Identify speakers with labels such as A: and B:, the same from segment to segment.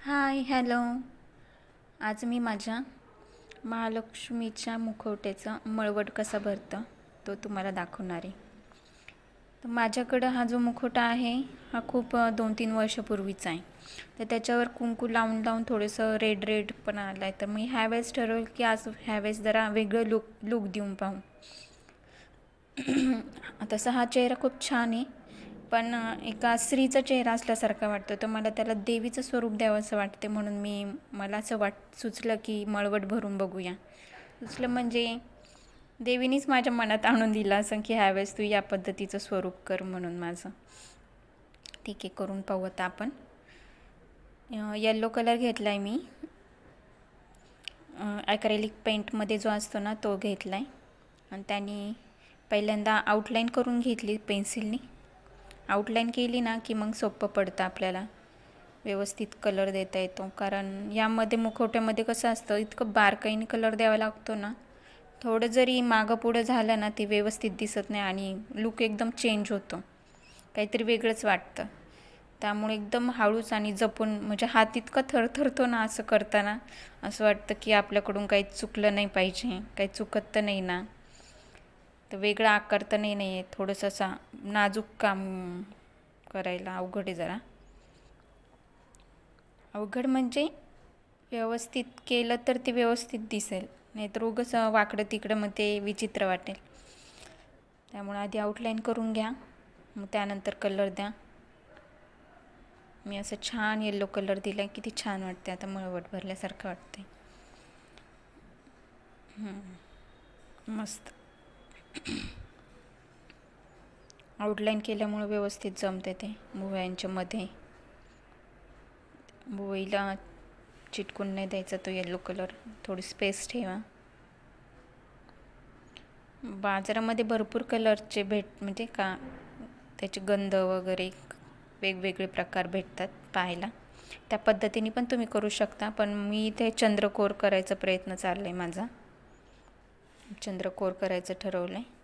A: Hi hello. आज मी माझ्या महालक्ष्मीच्या मुखवट्याचा मळवट कसा भरतं तो तुम्हाला दाखवणार आहे. तर माझ्याकडं हा जो मुखवटा आहे हा खूप 2-3 वर्षापूर्वीचा आहे. तर त्याच्यावर कुंकू लावून लावून थोडंसं रेड रेड पण आला आहे. तर मी ह्यावेळेस ठरवलं की आज ह्यावेळेस जरा वेगळं लुक देऊन पाहू. तसा हा चेहरा खूप छान आहे, पण एका स्त्रीचा चेहरा असल्यासारखा वाटतो. तर मला त्याला देवीचं स्वरूप द्यावं असं वाटते, म्हणून मला असं सुचलं की मळवट भरून बघूया. सुचलं म्हणजे देवीनीच माझ्या मनात आणून दिलं असं की ह्यावेळेस तू या पद्धतीचं स्वरूप कर म्हणून माझं. ठीक आहे, करून पाहू आता आपण. येल्लो कलर घेतला आहे मी. ॲक्रेलिक पेंटमध्ये जो असतो ना तो घेतला आहे, आणि त्याने पहिल्यांदा आउटलाईन करून घेतली पेन्सिलनी. आउटलाईन केली ना की मग सोपं पडतं आपल्याला, व्यवस्थित कलर देता येतो. कारण यामध्ये मुखवट्यामध्ये कसं असतं, इतकं बारकाईने कलर द्यावा लागतो ना, थोडं जरी मागं पुढं झालं ना ते व्यवस्थित दिसत नाही आणि लुक एकदम चेंज होतो, काहीतरी वेगळंच वाटतं. त्यामुळे एकदम हळूच आणि जपून, म्हणजे हात इतका थरथरतो ना असं करताना, असं वाटतं की आपल्याकडून काही चुकलं नाही पाहिजे, काही चुकत तर नाही ना, तर वेगळा आकार तर नाही आहे. थोडंसं असा नाजूक काम करायला अवघड आहे जरा. अवघड म्हणजे व्यवस्थित केलं तर ते व्यवस्थित दिसेल, नाहीतर उगाच वाकडं तिकडं मग ते विचित्र वाटेल. त्यामुळे आधी आउटलाईन करून घ्या, मग त्यानंतर कलर द्या. मी असं छान येल्लो कलर दिला आहे, किती छान वाटते. आता मळवट भरल्यासारखं वाटते. मस्त आउटलाईन केल्यामुळे व्यवस्थित जमते ते भुवयांच्या मध्ये. भुवईला चिटकून नाही द्यायचा तो येल्लो कलर, थोडी स्पेस ठेवा. बाजारामध्ये भरपूर कलरचे म्हणजे का त्याचे गंध वगैरे वेगवेगळे प्रकार भेटतात पाहायला. त्या पद्धतीने पण तुम्ही करू शकता, पण मी इथे चंद्रकोर करायचा प्रयत्न चालला आहे माझा. चंद्रकोर करायचं ठरवलं आहे.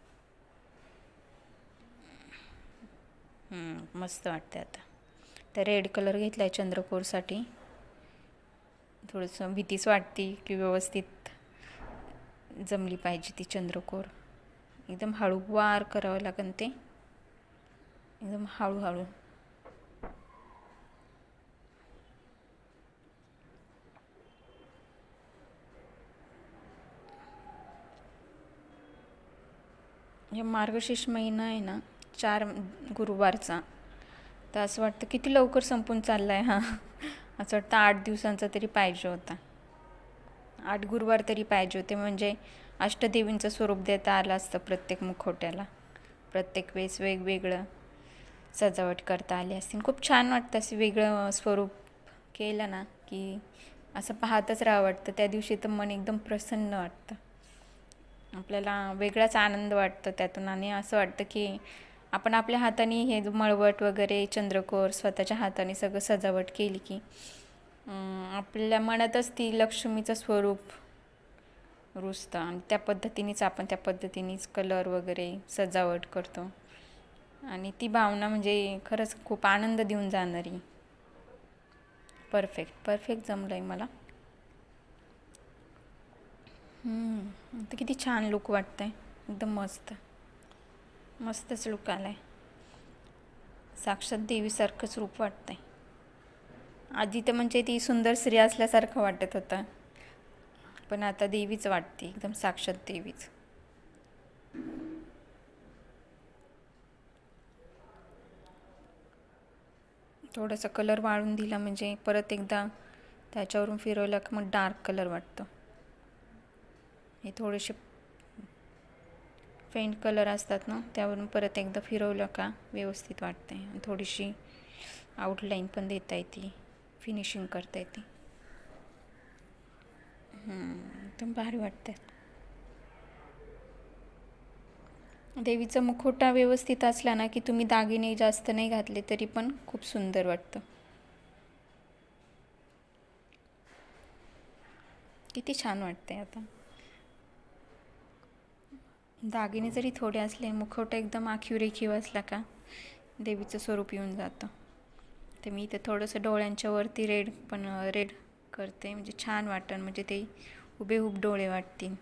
A: मस्त वाटते. आता तर रेड कलर घेतला आहे चंद्रकोरसाठी. थोडंसं भीतीच वाटते की व्यवस्थित जमली पाहिजे ती चंद्रकोर. एकदम हळूवार करावं लागेल ते, एकदम हळूहळू. हे मार्गशीर्ष महिना आहे ना, 4 गुरुवारचा. तर असं वाटतं किती लवकर संपून चालला आहे हा. असं वाटतं 8 दिवसांचा तरी पाहिजे होता, 8 गुरुवार तरी पाहिजे होते, म्हणजे अष्टदेवींचं स्वरूप देता आलं असतं प्रत्येक मुखवट्याला. प्रत्येक वेळेस वेगवेगळं सजावट करता आली असतील. खूप छान वाटतं असं वेगळं स्वरूप केलं ना की असं पाहतच राहावं वाटतं. त्या दिवशी तर मन एकदम प्रसन्न वाटतं, आपल्याला वेगळाच आनंद वाटतो त्यातून. आणि असं वाटतं की आपण आपल्या हाताने हे मळवट वगैरे चंद्रकोर स्वतःच्या हाताने सगळं सजावट केली की आपल्या मनातच ती लक्ष्मीचं स्वरूप रुजतं, आणि त्या पद्धतीनेच कलर वगैरे सजावट करतो. आणि ती भावना म्हणजे खरंच खूप आनंद देऊन जाणारी. परफेक्ट जमलं आहे मला. तर किती छान लुक वाटतं आहे, एकदम मस्तच लुक आला आहे. साक्षात देवीसारखंच रूप वाटतं आहे. आधी तर म्हणजे ती सुंदर स्त्री असल्यासारखं वाटत होतं, पण आता देवीच वाटते, एकदम साक्षात देवीच. थोडासा कलर वाळून दिला म्हणजे परत एकदा त्याच्यावरून फिरवलं की मग डार्क कलर वाटतं. हे थोडेसे फेंट कलर असतात ना, त्यावरून परत एकदा फिरवलं का व्यवस्थित वाटते. आणि थोडीशी आउटलाईन पण देता येते, फिनिशिंग करता येते. एकदम भारी वाटतं. देवीचा मुखवटा व्यवस्थित असला ना की तुम्ही दागिने जास्त नाही घातले तरी पण खूप सुंदर वाटतं. किती छान वाटते. आता दागिने जरी थोडे असले, मुखवटा एकदम आखीव रेखीव असला का देवीचं स्वरूप येऊन जातं. तर मी इथे थोडंसं डोळ्यांच्या वरती रेड करते, म्हणजे छान वाटेल, म्हणजे ते हुबेहूब डोळे वाटतील.